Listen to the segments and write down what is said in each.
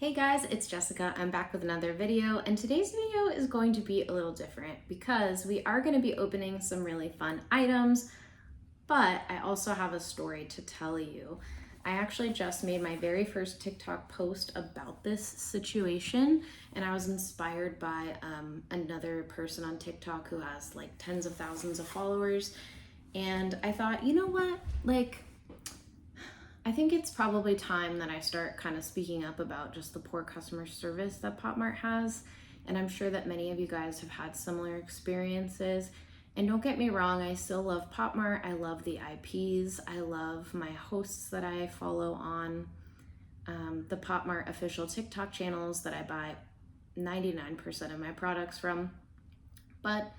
Hey guys, it's Jessica. I'm back with another video, and today's video is going to be a little different because we are going to be opening some really fun items, but I also have a story to tell you. I actually just made my very first TikTok post about this situation, and I was inspired by another person on TikTok who has like tens of thousands of followers, and I thought, you know what, I think it's probably time that I start kind of speaking up about just the poor customer service that Pop Mart has. And I'm sure that many of you guys have had similar experiences. And don't get me wrong, I still love Pop Mart. I love the IPs. I love my hosts that I follow on the Pop Mart official TikTok channels that I buy 99% of my products from. But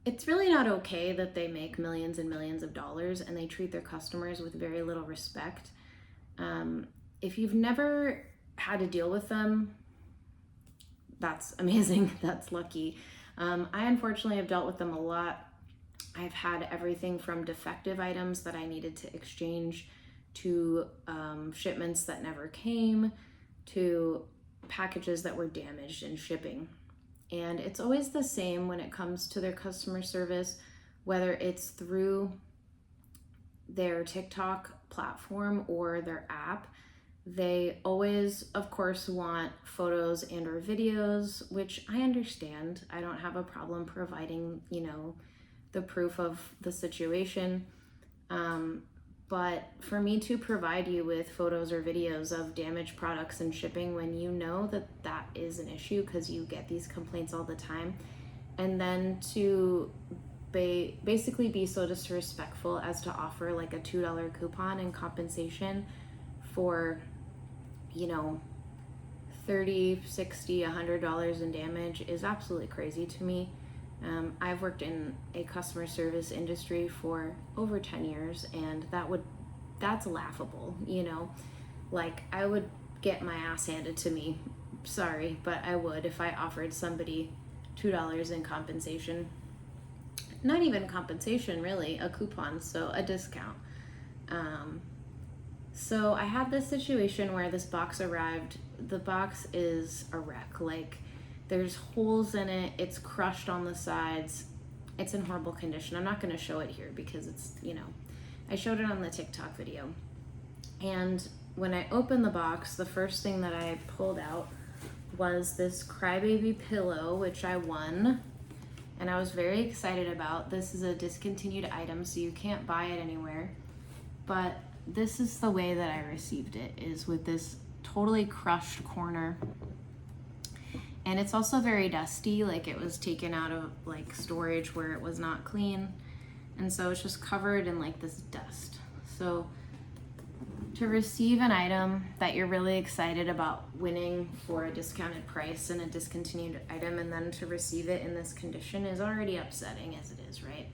it's really not okay that they make millions and millions of dollars and they treat their customers with very little respect. If you've never had to deal with them, that's amazing. That's lucky. I unfortunately have dealt with them a lot. I've had everything from defective items that I needed to exchange to shipments that never came to packages that were damaged in shipping. And it's always the same when it comes to their customer service, whether it's through their TikTok platform or their app. They always, of course, want photos and or videos, which I understand. I don't have a problem providing, the proof of the situation. But for me to provide you with photos or videos of damaged products and shipping when you know that that is an issue because you get these complaints all the time, and then to basically be so disrespectful as to offer like a $2 coupon in compensation for, $30, $60, $100 in damage is absolutely crazy to me. I've worked in a customer service industry for over 10 years, and that's laughable, Like, I would get my ass handed to me, sorry, but I would if I offered somebody $2 in compensation. Not even compensation, really, a coupon, so a discount. So I had this situation where this box arrived. The box is a wreck. Like, there's holes in it, it's crushed on the sides, it's in horrible condition. I'm not going to show it here because it's, I showed it on the TikTok video. And when I opened the box, the first thing that I pulled out was this Crybaby pillow, which I won, and I was very excited about. This is a discontinued item, so you can't buy it anywhere, but this is the way that I received it, is with this totally crushed corner. And it's also very dusty, like it was taken out of like storage where it was not clean. And so it's just covered in like this dust. So to receive an item that you're really excited about winning for a discounted price and a discontinued item, and then to receive it in this condition is already upsetting as it is, right?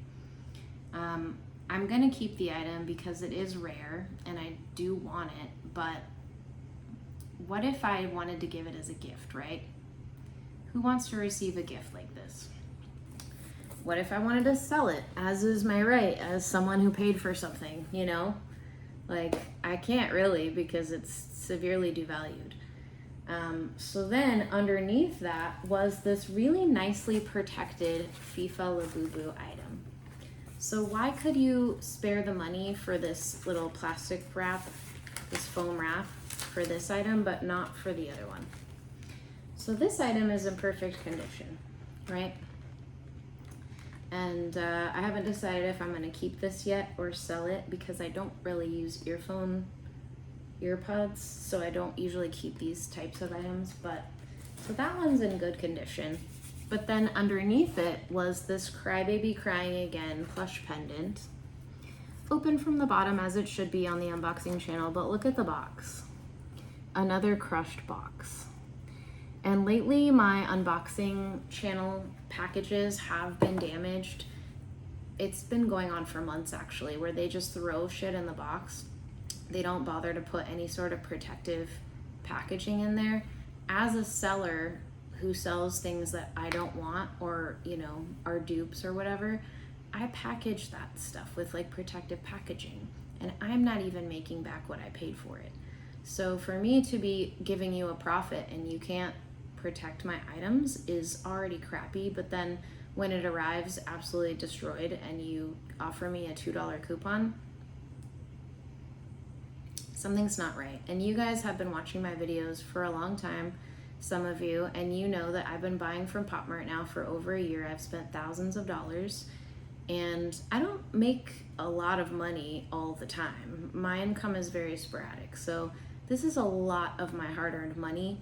I'm gonna keep the item because it is rare and I do want it, but what if I wanted to give it as a gift, right? Who wants to receive a gift like this? What if I wanted to sell it, as is my right as someone who paid for something, Like, I can't really because it's severely devalued. So then underneath that was this really nicely protected FIFA Labubu item. So why could you spare the money for this little plastic wrap, this foam wrap for this item, but not for the other one? So this item is in perfect condition, right? And I haven't decided if I'm gonna keep this yet or sell it because I don't really use earpods, so I don't usually keep these types of items, so that one's in good condition. But then underneath it was this Crybaby Crying Again plush pendant, open from the bottom as it should be on the unboxing channel, but look at the box. Another crushed box. And lately my unboxing channel packages have been damaged. It's been going on for months actually, where they just throw shit in the box. They don't bother to put any sort of protective packaging in there. As a seller who sells things that I don't want or, are dupes or whatever, I package that stuff with like protective packaging, and I'm not even making back what I paid for it. So for me to be giving you a profit and you can't protect my items is already crappy, but then when it arrives absolutely destroyed and you offer me a $2 coupon, something's not right. And you guys have been watching my videos for a long time, some of you, and you know that I've been buying from Pop Mart now for over a year. I've spent thousands of dollars, and I don't make a lot of money all the time. My income is very sporadic, so this is a lot of my hard-earned money,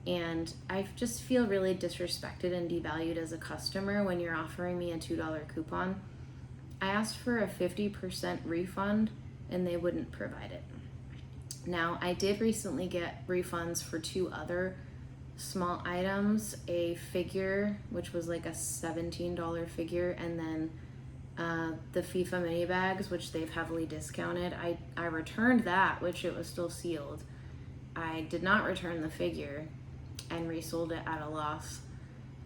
and I just feel really disrespected and devalued as a customer when you're offering me a $2 coupon. I asked for a 50% refund, and they wouldn't provide it. Now, I did recently get refunds for 2 other small items, a figure, which was like a $17 figure, and then the FIFA mini bags, which they've heavily discounted. I returned that, which it was still sealed. I did not return the figure and resold it at a loss.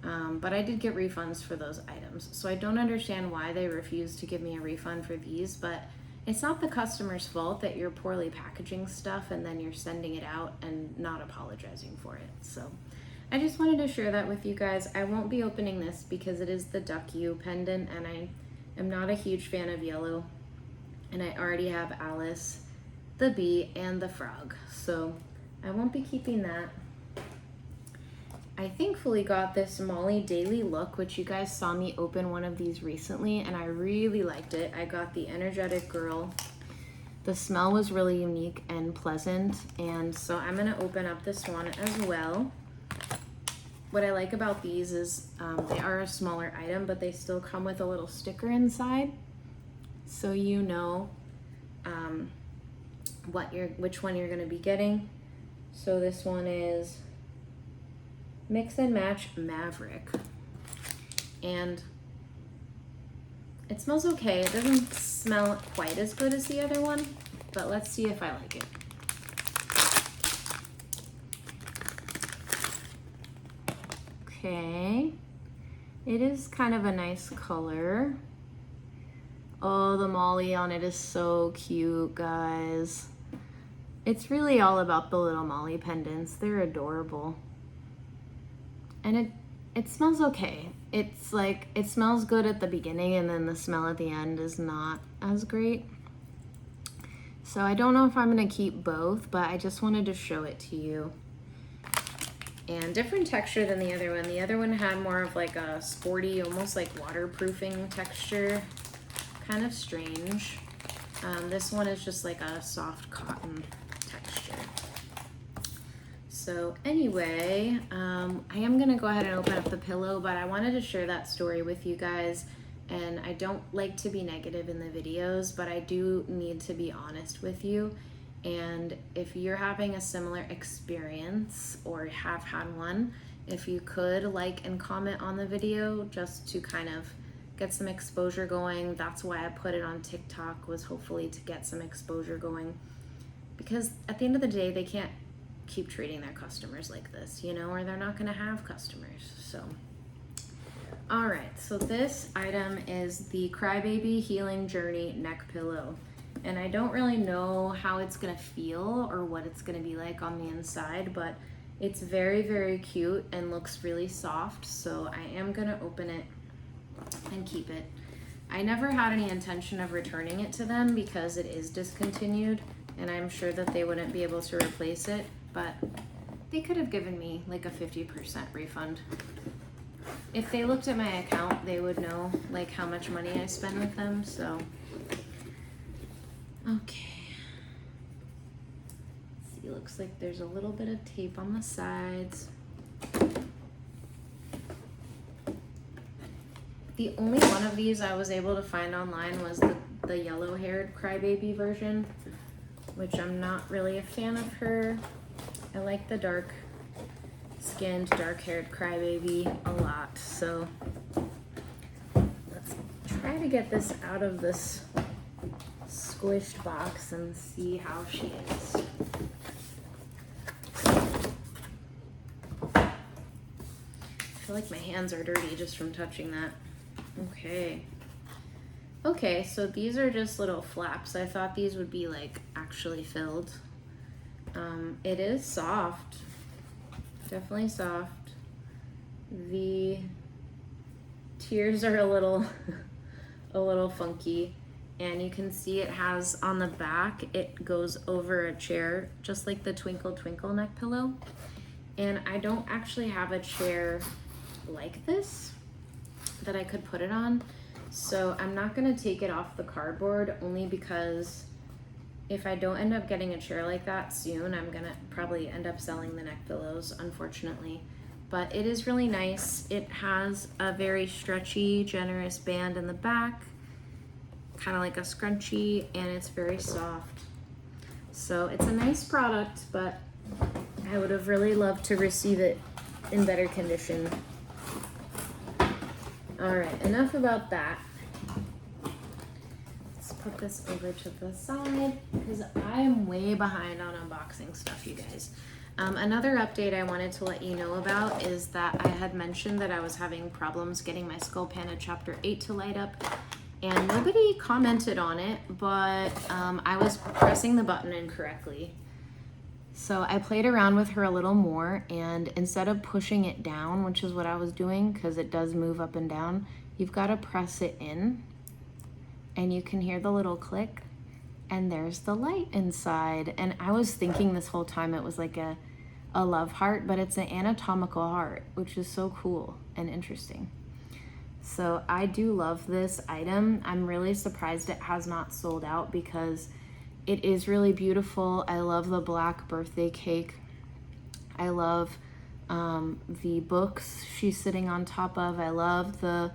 But I did get refunds for those items. So I don't understand why they refused to give me a refund for these, but it's not the customer's fault that you're poorly packaging stuff and then you're sending it out and not apologizing for it. So I just wanted to share that with you guys. I won't be opening this because it is the Duck U pendant, and I am not a huge fan of yellow. And I already have Alice, the bee, and the frog. So I won't be keeping that. I thankfully got this Molly Daily Look, which you guys saw me open one of these recently, and I really liked it. I got the Energetic Girl. The smell was really unique and pleasant, and so I'm gonna open up this one as well. What I like about these is they are a smaller item, but they still come with a little sticker inside, so you know which one you're gonna be getting. So this one is Mix and Match Maverick, and it smells okay. It doesn't smell quite as good as the other one, but let's see if I like it. Okay, it is kind of a nice color. Oh, the Molly on it is so cute, guys. It's really all about the little Molly pendants. They're adorable. And it smells okay. It's like, it smells good at the beginning, and then the smell at the end is not as great. So I don't know if I'm gonna keep both, but I just wanted to show it to you. And different texture than the other one. The other one had more of like a sporty, almost like waterproofing texture. Kind of strange. This one is just like a soft cotton texture. So anyway, I am gonna go ahead and open up the pillow, but I wanted to share that story with you guys. And I don't like to be negative in the videos, but I do need to be honest with you. And if you're having a similar experience or have had one, if you could like and comment on the video just to kind of get some exposure going. That's why I put it on TikTok, was hopefully to get some exposure going. Because at the end of the day, they can't keep treating their customers like this, you know, or they're not gonna have customers. So, all right, so this item is the Crybaby Healing Journey neck pillow. And I don't really know how it's gonna feel or what it's gonna be like on the inside, but it's very, very cute and looks really soft. So I am gonna open it and keep it. I never had any intention of returning it to them because it is discontinued, and I'm sure that they wouldn't be able to replace it, but they could have given me like a 50% refund. If they looked at my account, they would know like how much money I spend with them. So okay, let's see, looks like there's a little bit of tape on the sides. The only one of these I was able to find online was the yellow-haired Crybaby version, which I'm not really a fan of her. I like the dark-skinned, dark-haired Crybaby a lot. So let's try to get this out of this squished box and see how she is. I feel like my hands are dirty just from touching that. Okay. Okay, so these are just little flaps. I thought these would be like actually filled. It is soft, definitely soft. The tiers are a little a little funky, and you can see it has on the back, it goes over a chair just like the Twinkle Twinkle neck pillow. And I don't actually have a chair like this that I could put it on, so I'm not gonna take it off the cardboard, only because if I don't end up getting a chair like that soon, I'm gonna probably end up selling the neck pillows, unfortunately. But it is really nice. It has a very stretchy, generous band in the back, kind of like a scrunchie, and it's very soft. So it's a nice product, but I would have really loved to receive it in better condition. All right, enough about that. Put this over to the side because I am way behind on unboxing stuff, you guys. Another update I wanted to let you know about is that I had mentioned that I was having problems getting my Skull Panda Chapter 8 to light up, and nobody commented on it, but I was pressing the button incorrectly. So I played around with her a little more, and instead of pushing it down, which is what I was doing because it does move up and down, you've got to press it in. And you can hear the little click, and there's the light inside. And I was thinking this whole time it was like a love heart, but it's an anatomical heart, which is so cool and interesting. So I do love this item. I'm really surprised it has not sold out because it is really beautiful. I love the black birthday cake. I love the books she's sitting on top of. I love the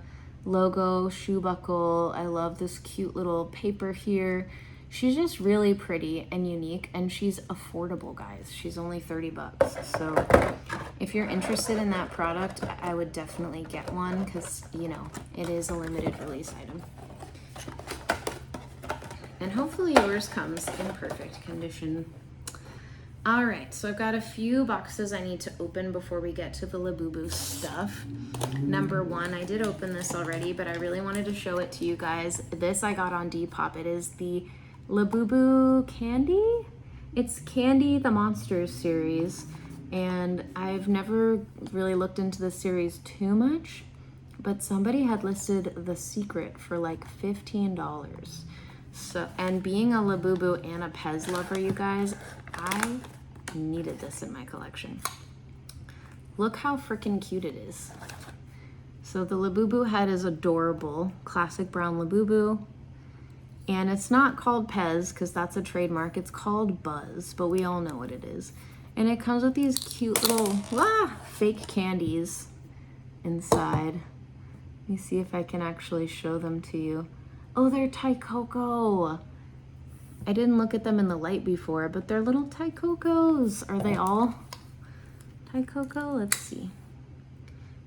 logo shoe buckle. I love this cute little paper here. She's just really pretty and unique, and she's affordable, guys. She's only 30 bucks. So if you're interested in that product, I would definitely get one because, you know, it is a limited release item. And hopefully yours comes in perfect condition. All right, so I've got a few boxes I need to open before we get to the Labubu stuff. Number one, I did open this already, but I really wanted to show it to you guys. This I got on Depop. It is the Labubu Candy. It's Candy, the Monsters series, and I've never really looked into the series too much, but somebody had listed The Secret for like $15. So, and being a Labubu and a Pez lover, you guys, I needed this in my collection. Look how freaking cute it is. So the Labubu head is adorable, classic brown Labubu. And it's not called Pez because that's a trademark. It's called Buzz, but we all know what it is. And it comes with these cute little fake candies inside. Let me see if I can actually show them to you. Oh, they're Thai Cocoa. I didn't look at them in the light before, but they're little Thai Cocos. Are they all Thai Cocoa? Let's see.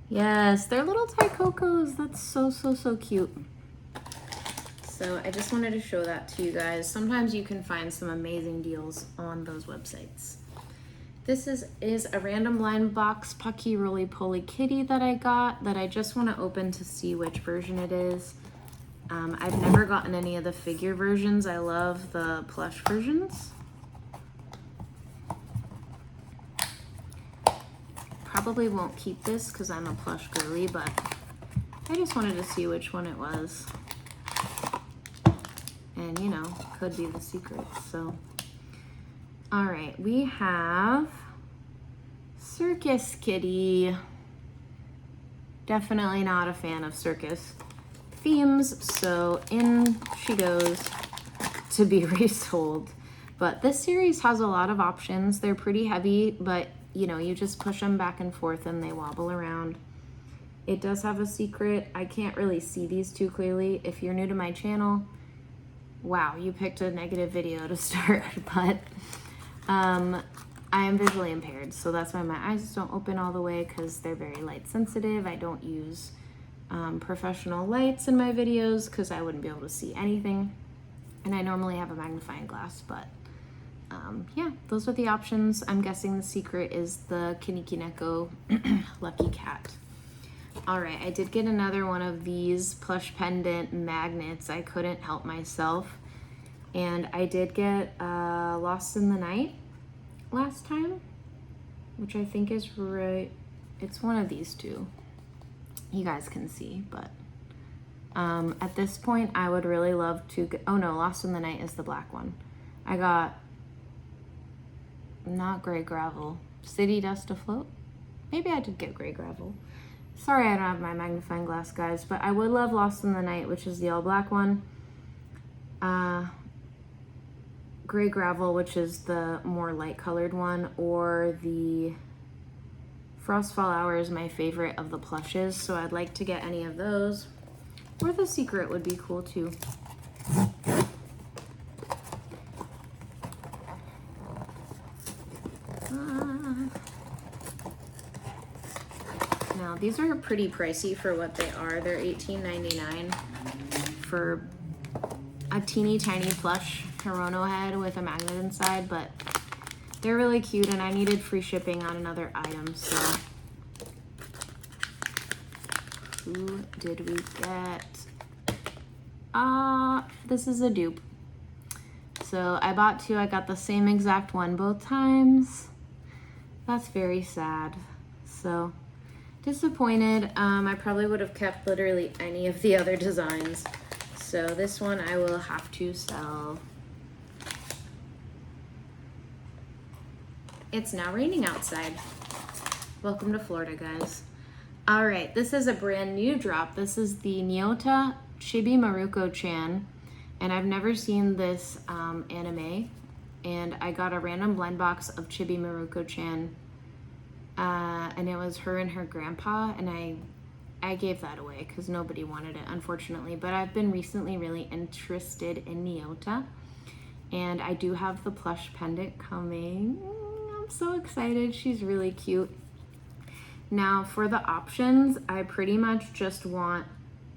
Yes, they're little Thai Cocos. That's so, so, so cute. So I just wanted to show that to you guys. Sometimes you can find some amazing deals on those websites. This is a random blind box Pucky Roly Poly Kitty that I got that I just want to open to see which version it is. I've never gotten any of the figure versions. I love the plush versions. Probably won't keep this because I'm a plush girly, but I just wanted to see which one it was. And, you know, could be The Secret, so. All right, we have Circus Kitty. Definitely not a fan of circus themes, so in she goes to be resold. But this series has a lot of options. They're pretty heavy, but you know, you just push them back and forth and they wobble around. It does have a secret. I can't really see these too clearly. If you're new to my channel, wow, you picked a negative video to start, but I am visually impaired, so that's why my eyes don't open all the way because they're very light sensitive. I don't use professional lights in my videos because I wouldn't be able to see anything, and I normally have a magnifying glass, but yeah, those are the options. I'm guessing the secret is the Kinikineko Lucky Cat. All right, I did get another one of these plush pendant magnets. I couldn't help myself, and I did get Lost in the Night. last time, which I think is right. It's one of these two. You guys can see, but at this point, I would really love to get, oh no, Lost in the Night is the black one. I got, not Gray Gravel, City Dust Afloat. Maybe I did get Gray Gravel. Sorry I don't have my magnifying glass, guys, but I would love Lost in the Night, which is the all black one. Gray Gravel, which is the more light colored one, or the Frostfall Hour is my favorite of the plushes, so I'd like to get any of those. Or the Secret would be cool too. Now these are pretty pricey for what they are. They're $18.99 for a teeny tiny plush Hirono head with a magnet inside, but they're really cute and I needed free shipping on another item, so who did we get? This is a dupe. So I bought two, I got the same exact one both times. That's very sad. So disappointed. I probably would have kept literally any of the other designs. So this one I will have to sell. It's now raining outside. Welcome to Florida, guys. All right, this is a brand new drop. This is the Nyota Chibi Maruko-chan, and I've never seen this anime, and I got a random blend box of Chibi Maruko-chan, and it was her and her grandpa, and I gave that away because nobody wanted it, unfortunately, but I've been recently really interested in Nyota, and I do have the plush pendant coming. I'm so excited. She's really cute. Now for the options, I pretty much just want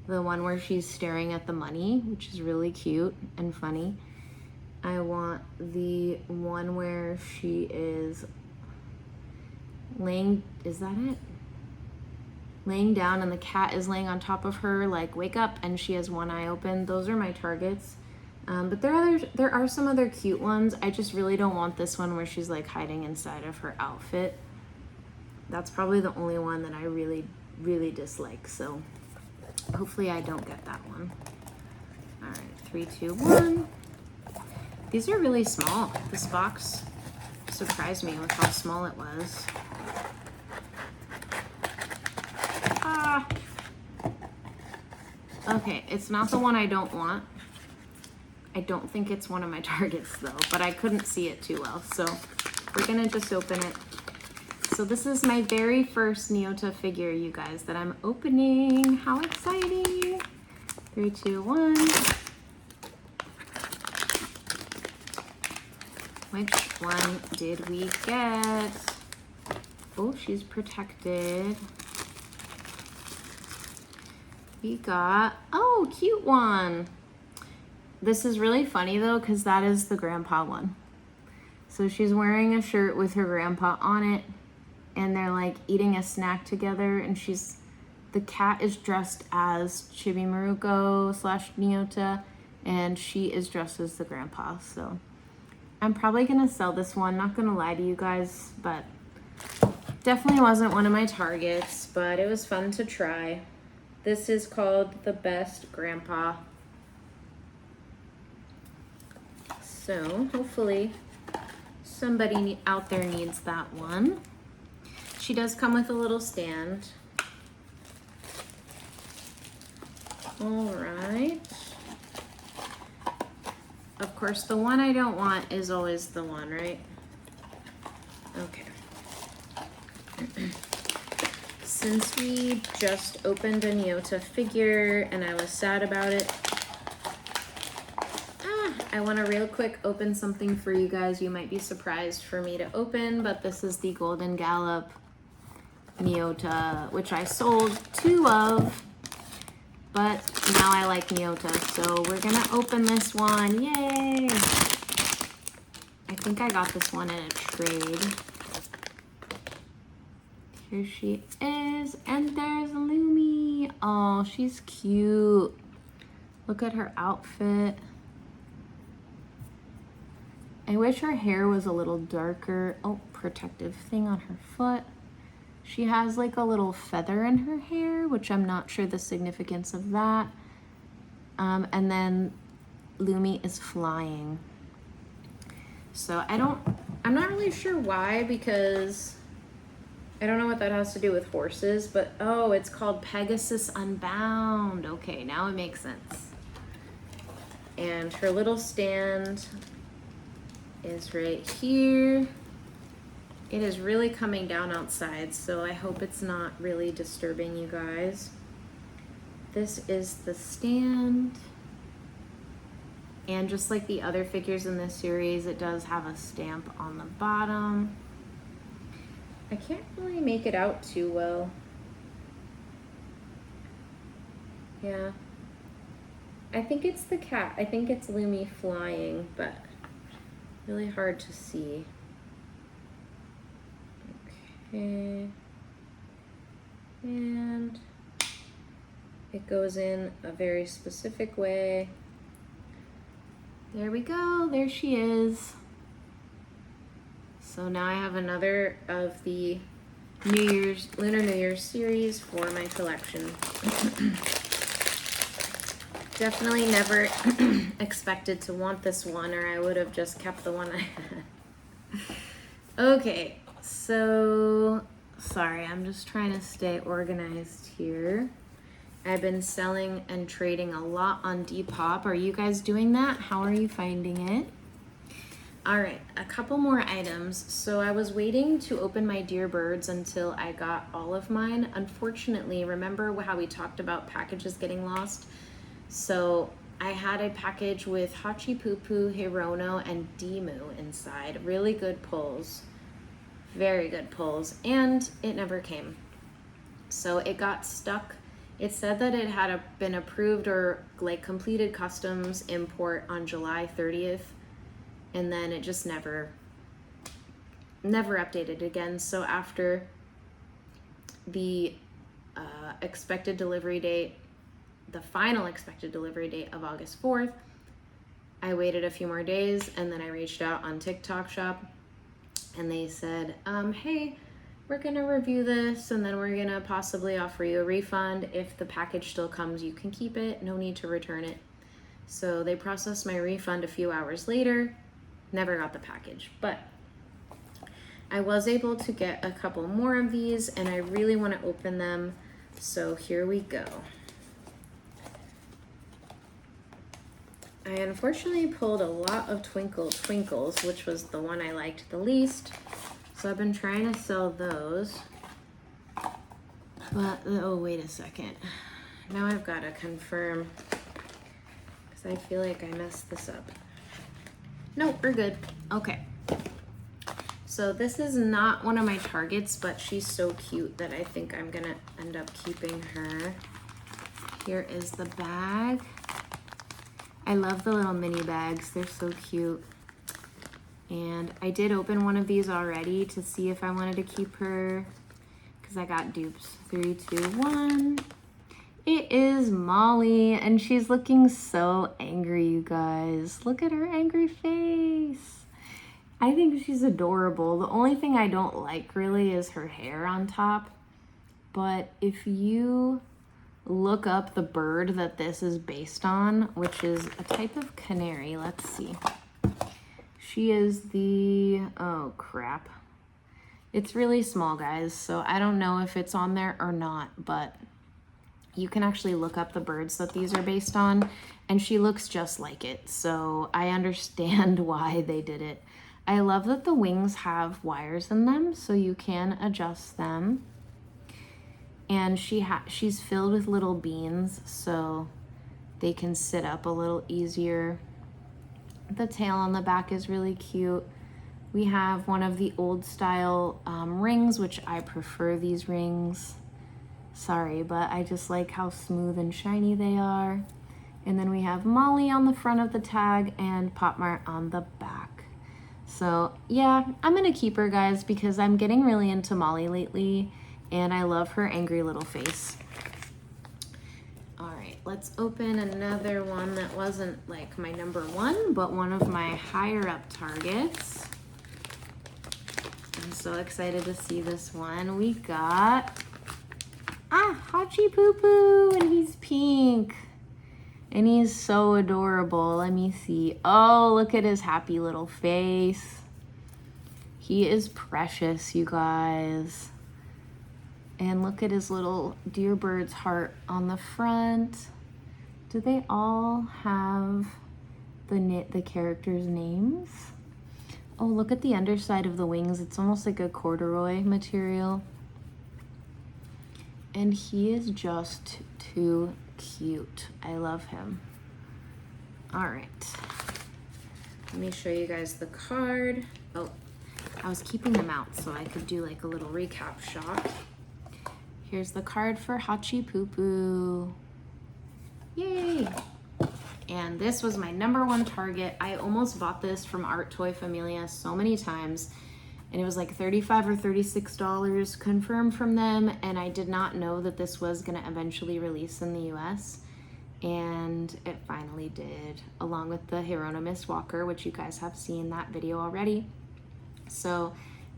the one where she's staring at the money, which is really cute and funny. I want the one where she is laying, is that it? Laying down and the cat is laying on top of her, like wake up, and she has one eye open. Those are my targets. But there are some other cute ones. I just really don't want this one where she's like hiding inside of her outfit. That's probably the only one that I really, really dislike. So hopefully I don't get that one. All right, 3, 2, 1. These are really small. This box surprised me with how small it was. Okay, it's not the one I don't want. I don't think it's one of my targets though, but I couldn't see it too well, so we're gonna just open it. So this is my very first Nyota figure, you guys, that I'm opening. How exciting! 3, 2, 1. Which one did we get? Oh, she's protected. We got, oh, cute one. This is really funny though, because that is the grandpa one. So she's wearing a shirt with her grandpa on it, and they're like eating a snack together, and the cat is dressed as Chibi Maruko / Nyota, and she is dressed as the grandpa. So I'm probably gonna sell this one, not gonna lie to you guys, but definitely wasn't one of my targets, but it was fun to try. This is called The Best Grandpa. So hopefully somebody out there needs that one. She does come with a little stand. All right. Of course, the one I don't want is always the one, right? Okay. Since we just opened a Nyota figure and I was sad about it, I want to real quick open something for you guys. You might be surprised for me to open, but this is the Golden Gallop Nyota, which I sold 2 of, but now I like Nyota, so we're gonna open this one. Yay! I think I got this one in a trade. Here she is, and there's Lumi. Oh, she's cute. Look at her outfit. I wish her hair was a little darker. Oh, protective thing on her foot. She has like a little feather in her hair, which I'm not sure the significance of that. And then Lumi is flying. So I'm not really sure why, because I don't know what that has to do with horses, but oh, it's called Pegasus Unbound. Okay, now it makes sense. And her little stand is right here. It is really coming down outside, so I hope it's not really disturbing you guys. This is the stand. And just like the other figures in this series, it does have a stamp on the bottom. I can't really make it out too well. Yeah. I think it's the cat. I think it's Lumi flying, but really hard to see. Okay. And it goes in a very specific way. There we go, there she is. So now I have another of the Lunar New Year's series for my collection. Definitely never expected to want this one, or I would have just kept the one I had. Okay, so sorry, I'm just trying to stay organized here. I've been selling and trading a lot on Depop. Are you guys doing that? How are you finding it? All right, a couple more items. So I was waiting to open my Dear Birds until I got all of mine. Unfortunately, remember how we talked about packages getting lost? So I had a package with Hachi Pupu, Hirono, and Dimu inside. Really good pulls. Very good pulls. And it never came. So it got stuck. It said that it had been approved or like completed customs import on July 30th. And then it just never updated again. So after the expected delivery date, the final expected delivery date of August 4th, I waited a few more days, and then I reached out on TikTok Shop, and they said, hey, we're gonna review this, and then we're gonna possibly offer you a refund. If the package still comes, you can keep it, no need to return it. So they processed my refund a few hours later, never got the package, but I was able to get a couple more of these, and I really wanna open them, so here we go. I unfortunately pulled a lot of Twinkle Twinkles, which was the one I liked the least. So I've been trying to sell those. But, oh, wait a second. Now I've got to confirm, because I feel like I messed this up. Nope, we're good. Okay. So this is not one of my targets, but she's so cute that I think I'm going to end up keeping her. Here is the bag. I love the little mini bags. They're so cute. And I did open one of these already to see if I wanted to keep her, because I got dupes. 3, 2, 1. It is Molly, and she's looking so angry, you guys. Look at her angry face. I think she's adorable. The only thing I don't like really is her hair on top. But if you look up the bird that this is based on, which is a type of canary, let's see. She is the, oh crap. It's really small, guys, so I don't know if it's on there or not, but you can actually look up the birds that these are based on, and she looks just like it, so I understand why they did it. I love that the wings have wires in them, so you can adjust them. And she's filled with little beans, so they can sit up a little easier. The tail on the back is really cute. We have one of the old style rings, which I prefer these rings. Sorry, but I just like how smooth and shiny they are. And then we have Molly on the front of the tag and Pop Mart on the back. So yeah, I'm gonna keep her, guys, because I'm getting really into Molly lately, and I love her angry little face. All right, let's open another one that wasn't like my number one, but one of my higher up targets. I'm so excited to see this one. We got, Hachi Poo Poo, and he's pink. And he's so adorable. Let me see. Oh, look at his happy little face. He is precious, you guys. And look at his little deer bird's heart on the front. Do they all have the characters' names? Oh, look at the underside of the wings. It's almost like a corduroy material. And he is just too cute. I love him. All right. Let me show you guys the card. Oh, I was keeping them out so I could do like a little recap shot. Here's the card for Hachi Poo Poo. Yay! And this was my number one target. I almost bought this from Art Toy Familia so many times, and it was like $35 or $36 confirmed from them, and I did not know that this was gonna eventually release in the US, and it finally did, along with the Hirona Mist Walker, which you guys have seen that video already. So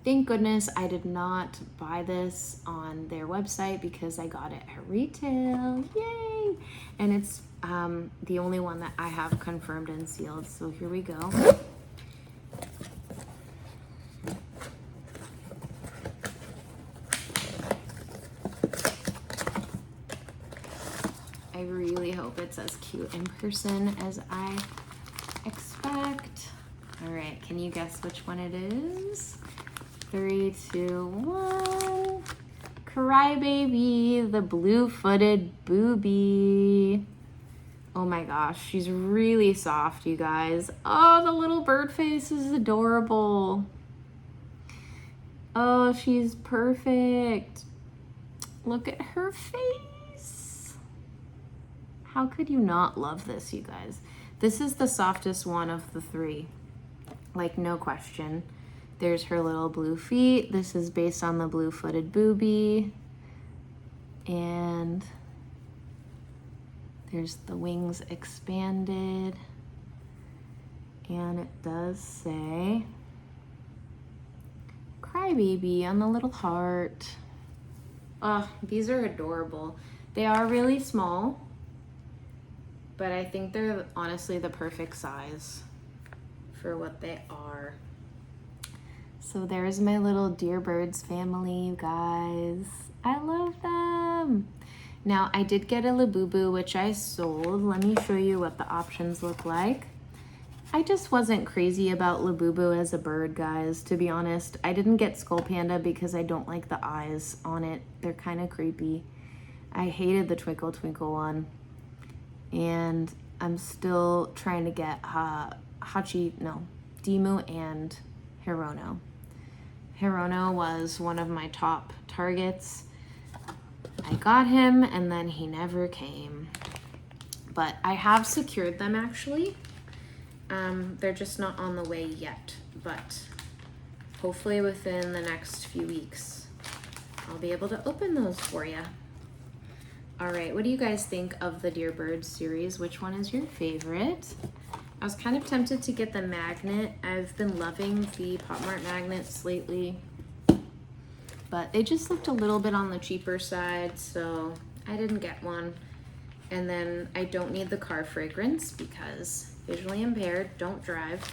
thank goodness I did not buy this on their website because I got it at retail. Yay! And it's the only one that I have confirmed and sealed. So here we go. I really hope it's as cute in person as I expect. All right, can you guess which one it is? 3, 2, 1. Crybaby, the blue-footed booby. Oh my gosh, she's really soft, you guys. Oh, the little bird face is adorable. Oh, she's perfect. Look at her face. How could you not love this, you guys? This is the softest one of the three, like no question. There's her little blue feet. This is based on the blue-footed booby. And there's the wings expanded. And it does say Crybaby on the little heart. Oh, these are adorable. They are really small, but I think they're honestly the perfect size for what they are. So there's my little deer birds family, you guys. I love them. Now I did get a Labubu, which I sold. Let me show you what the options look like. I just wasn't crazy about Labubu as a bird, guys, to be honest. I didn't get Skull Panda because I don't like the eyes on it. They're kind of creepy. I hated the Twinkle Twinkle one. And I'm still trying to get Dimu and Hirono. Hirono was one of my top targets. I got him and then he never came. But I have secured them actually. They're just not on the way yet, but hopefully within the next few weeks, I'll be able to open those for you. All right, what do you guys think of the Dear Birds series? Which one is your favorite? I was kind of tempted to get the magnet. I've been loving the Pop Mart magnets lately, but they just looked a little bit on the cheaper side, so I didn't get one. And then I don't need the car fragrance because visually impaired, don't drive,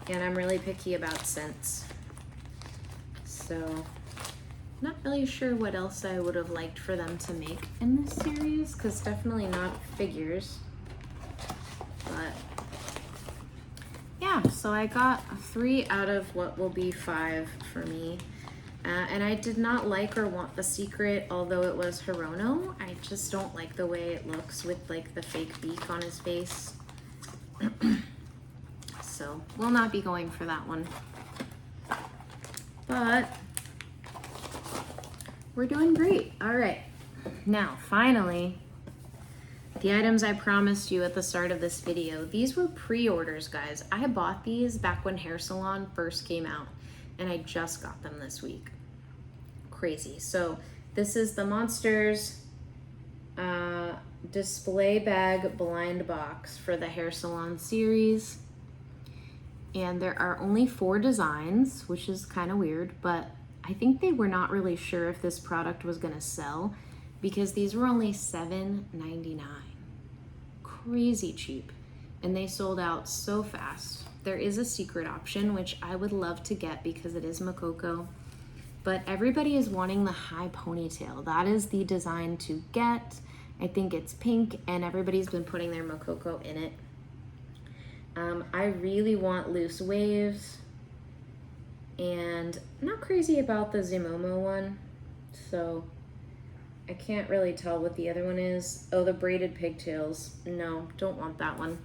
and I'm really picky about scents. So not really sure what else I would have liked for them to make in this series, because definitely not figures. But yeah, so I got 3 out of what will be 5 for me. And I did not like or want the secret, although it was Hirono. I just don't like the way it looks with like the fake beak on his face. So we'll not be going for that one. But we're doing great. All right, now finally, the items I promised you at the start of this video. These were pre-orders, guys. I bought these back when Hair Salon first came out, and I just got them this week. Crazy. So this is the Monsters display bag blind box for the hair salon series. And there are only 4 designs, which is kind of weird, but I think they were not really sure if this product was gonna sell because these were only $7.99. Crazy cheap. And they sold out so fast. There is a secret option, which I would love to get because it is Makoko. But everybody is wanting the high ponytail. That is the design to get. I think it's pink and everybody's been putting their Makoko in it. I really want loose waves and I'm not crazy about the Zimomo one. So I can't really tell what the other one is. Oh, the braided pigtails. No, don't want that one.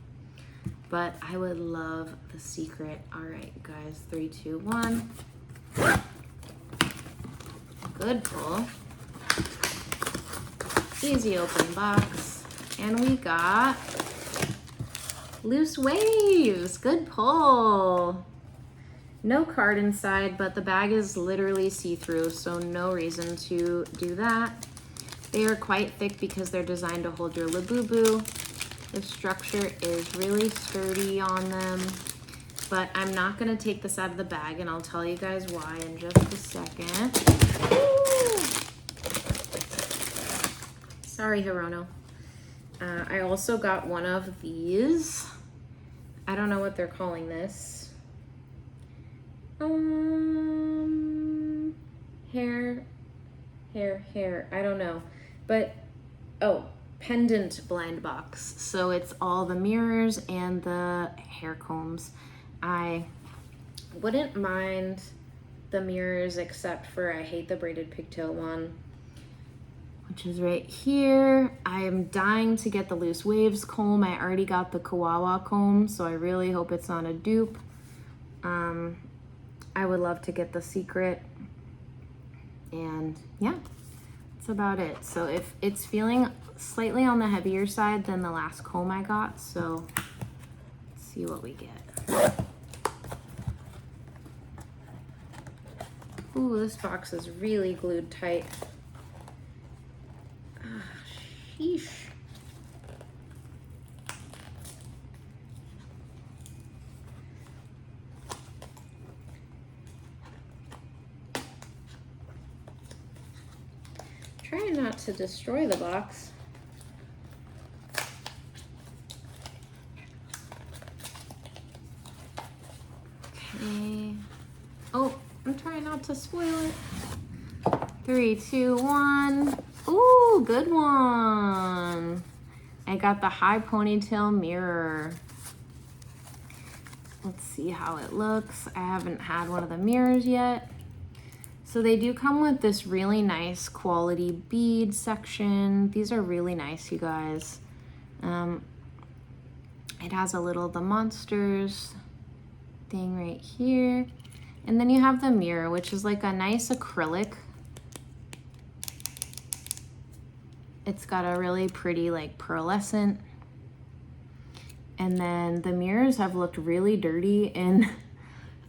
But I would love the secret. All right, guys, 3, 2, 1. Good pull. Easy open box. And we got loose waves. Good pull. No card inside, but the bag is literally see-through, so no reason to do that. They are quite thick because they're designed to hold your Labubu. The structure is really sturdy on them, but I'm not gonna take this out of the bag and I'll tell you guys why in just a second. Woo! Sorry, Hirono. I also got one of these. I don't know what they're calling this. Hair. I don't know. But, oh, pendant blind box. So it's all the mirrors and the hair combs. I wouldn't mind the mirrors except for I hate the braided pigtail one, which is right here. I am dying to get the loose waves comb. I already got the Kawawa comb, so I really hope it's not a dupe. I would love to get the secret. And yeah, that's about it. So if it's feeling slightly on the heavier side than the last comb I got, so let's see what we get. Ooh, this box is really glued tight. Sheesh. Try not to destroy the box. Okay. Oh, I'm trying not to spoil it. 3, 2, 1. Ooh, good one. I got the high ponytail mirror. Let's see how it looks. I haven't had one of the mirrors yet. So they do come with this really nice quality bead section. These are really nice, you guys. It has a little the Monsters thing right here. And then you have the mirror, which is like a nice acrylic. It's got a really pretty like pearlescent. And then the mirrors have looked really dirty in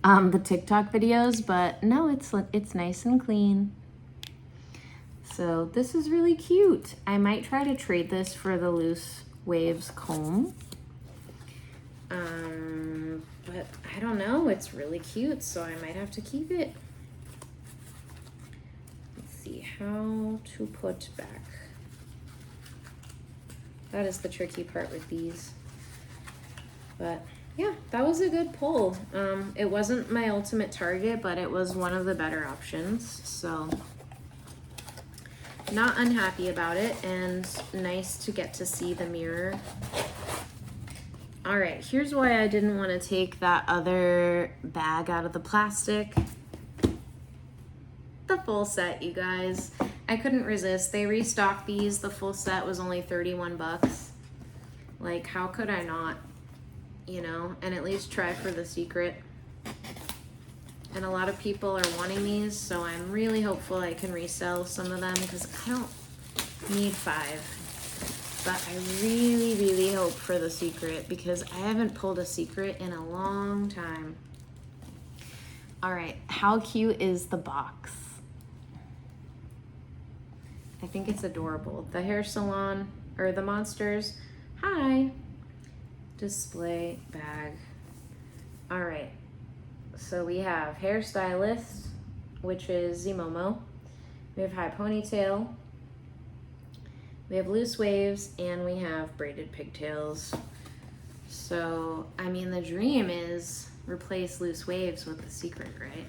the TikTok videos, but no, it's nice and clean. So this is really cute. I might try to trade this for the loose waves comb. But I don't know, it's really cute, so I might have to keep it. Let's see how to put back. That is the tricky part with these. But yeah, that was a good pull. It wasn't my ultimate target, but it was one of the better options. So not unhappy about it, and nice to get to see the mirror. All right, here's why I didn't want to take that other bag out of the plastic. The full set, you guys. I couldn't resist. They restocked these. The full set was only 31 bucks. Like, how could I not, you know, and at least try for the secret. And a lot of people are wanting these, so I'm really hopeful I can resell some of them because I don't need 5. But I really, really hope for the secret because I haven't pulled a secret in a long time. All right, how cute is the box? I think it's adorable. The hair salon or the Monsters High display bag. All right, so we have hairstylist, which is Zimomo. We have high ponytail. We have loose waves, and we have braided pigtails. So, I mean, the dream is replace loose waves with the secret, right?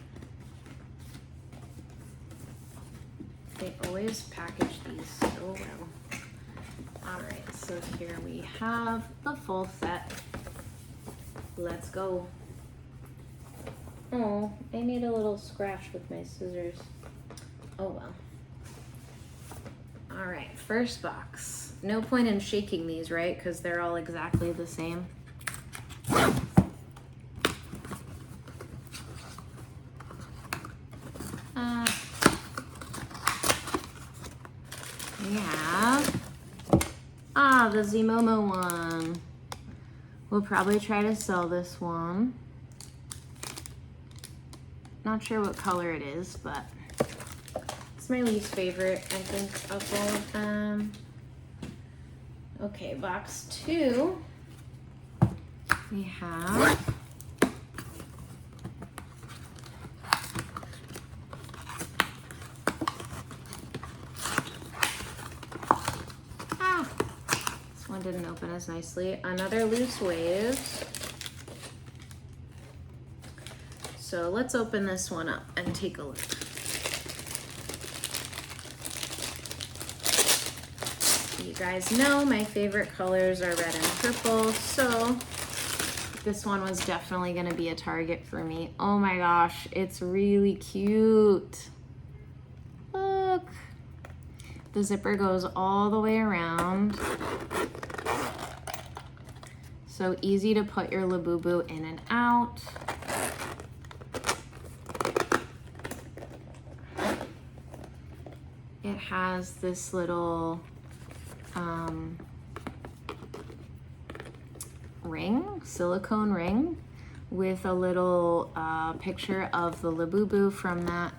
They always package these so well. All right, so here we have the full set. Let's go. Oh, I made a little scratch with my scissors. Oh well. All right, first box. No point in shaking these, right? Because they're all exactly the same. We have, the Zimomo one. We'll probably try to sell this one. Not sure what color it is, but it's my least favorite, I think, of all of them. Okay, box 2. We have this one didn't open as nicely. Another loose waves. So let's open this one up and take a look. You guys know my favorite colors are red and purple, so this one was definitely gonna be a target for me. Oh my gosh, it's really cute. Look. The zipper goes all the way around. So easy to put your Labubu in and out. It has this little ring, silicone ring, with a little picture of the Labubu from that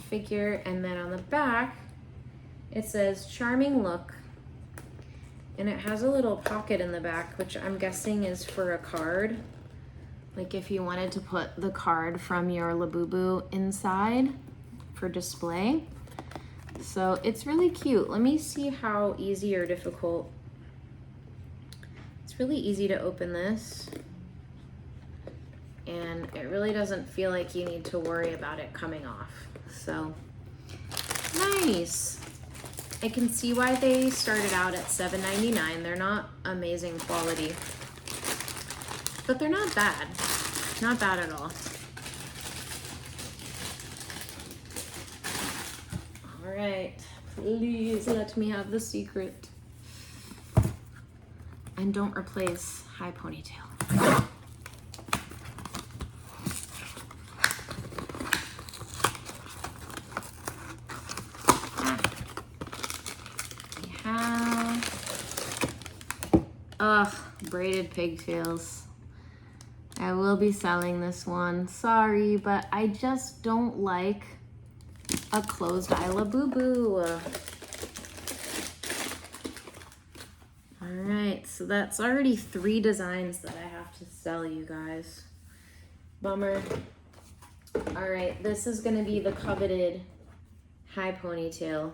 figure. And then on the back, it says charming look. And it has a little pocket in the back, which I'm guessing is for a card. Like if you wanted to put the card from your Labubu inside for display. So it's really cute. Let me see how easy or difficult. It's really easy to open this. And it really doesn't feel like you need to worry about it coming off. So nice. I can see why they started out at $7.99. They're not amazing quality, but they're not bad. Not bad at all. All right, please let me have the secret. And don't replace high ponytail. Ugh, braided pigtails. I will be selling this one. Sorry, but I just don't like a closed eye Labubu. All right, so that's already 3 designs that I have to sell you guys. Bummer. All right, this is gonna be the coveted high ponytail.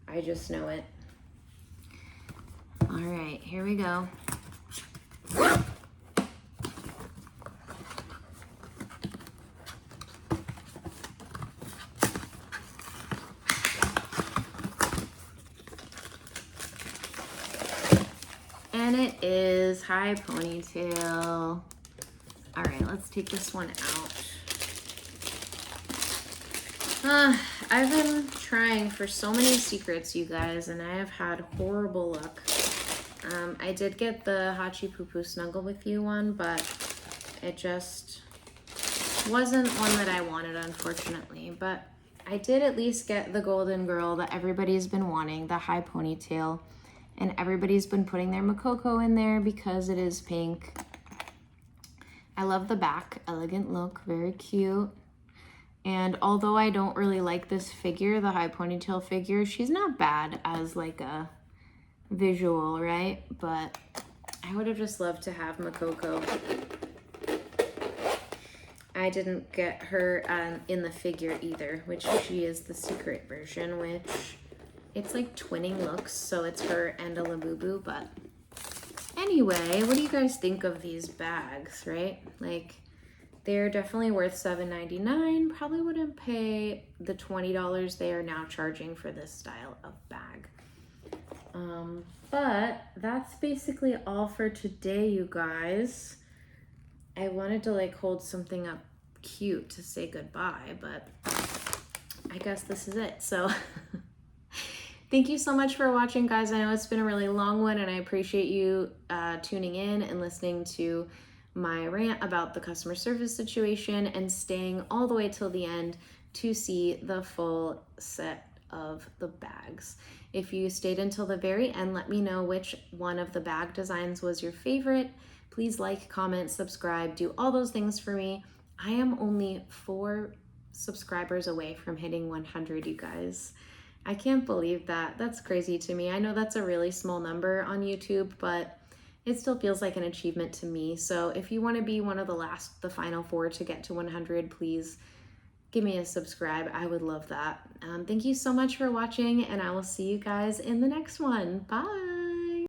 I just know it. All right, here we go. And it is high ponytail. All right, let's take this one out. I've been trying for so many secrets, you guys, and I have had horrible luck. I did get the Hachi Poo Poo Snuggle With You one, but it just wasn't one that I wanted, unfortunately. But I did at least get the Golden Girl that everybody's been wanting, the high ponytail. And everybody's been putting their Makoko in there because it is pink. I love the back, elegant look, very cute. And although I don't really like this figure, the high ponytail figure, she's not bad as like a visual, right? But I would have just loved to have Makoko. I didn't get her in the figure either, which she is the secret version, which it's like twinning looks, so it's her and a Labubu. But anyway, what do you guys think of these bags, right? Like, they're definitely worth $7.99. Probably wouldn't pay the $20 they are now charging for this style of bag. But that's basically all for today, you guys. I wanted to like hold something up cute to say goodbye, but I guess this is it. So thank you so much for watching, guys. I know it's been a really long one, and I appreciate you tuning in and listening to my rant about the customer service situation and staying all the way till the end to see the full set of the bags. If you stayed until the very end, let me know which one of the bag designs was your favorite. Please like, comment, subscribe, do all those things for me. I am only 4 subscribers away from hitting 100, you guys. I can't believe that. That's crazy to me. I know that's a really small number on YouTube, but it still feels like an achievement to me. So if you want to be one of the final 4 to get to 100, please give me a subscribe. I would love that. Thank you so much for watching, and I will see you guys in the next one. Bye.